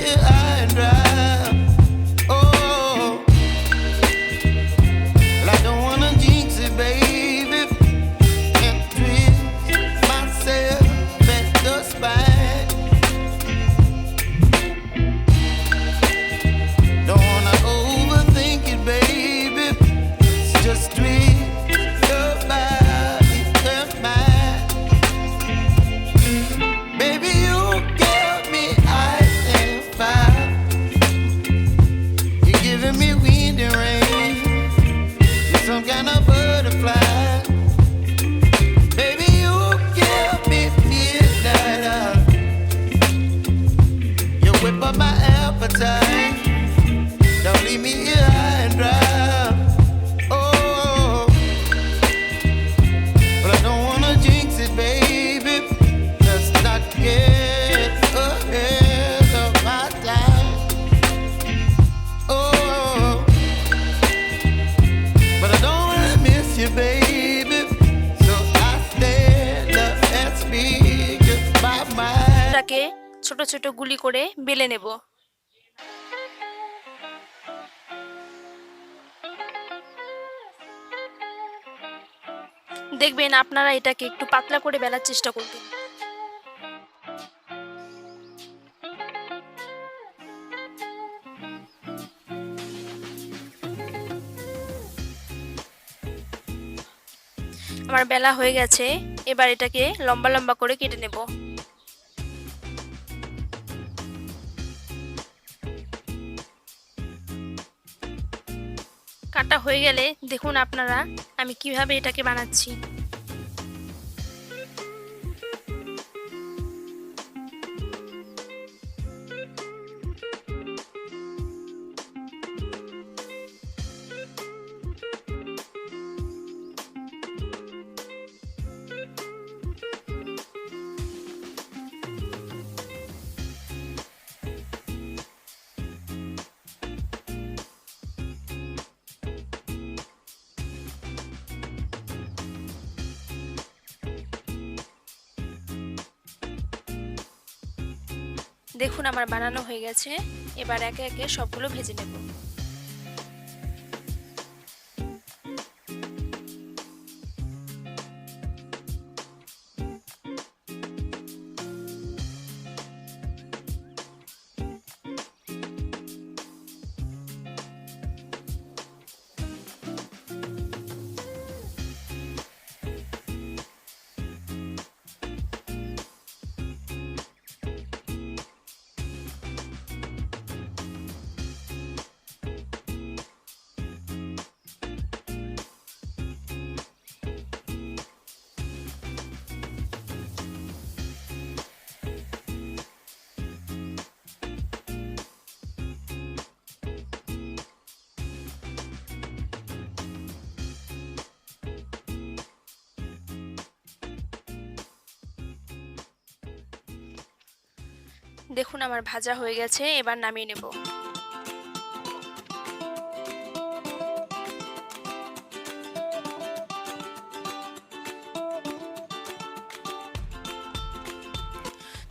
here high and dry. Oh, well, I don't wanna jinx it, baby, and twist myself at the spine. Don't wanna overthink it, baby. It's just twist your body and mine. Baby, you give me ice and fire. You're giving me wind and rain. You're some kind of butterfly. Baby, you give me midnight oil. You whip up my appetite. Don't leave me here high and dry. Oh, but I don't wanna jinx it, baby. Let's not get ahead of my time. Oh, but I don't wanna miss you, baby. So I stand up and speak just my mind. এটাকে ছোট ছোট গুলি করে বেলে নেব। দেখবেন আপনারা এটাকে একটু পাতলা করে বেলার চেষ্টা করবেন। আমার বেলা হয়ে গেছে, এবার এটাকে লম্বা লম্বা করে কেটে নেব। কাটা হয়ে গেলে দেখুন আপনারা আমি কিভাবে এটাকে বানাচ্ছি। দেখুন আমার বানানো হয়ে গেছে, এবার একে একে সবগুলো ভেজে নেব। দেখুন আমার ভাজা হয়ে গেছে, এবার নামিয়ে নেব।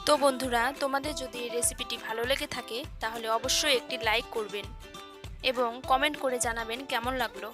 তো বন্ধুরা, তোমাদের যদি এই রেসিপিটি ভালো লেগে থাকে তাহলে অবশ্যই একটি লাইক করবেন এবং কমেন্ট করে জানাবেন কেমন লাগলো।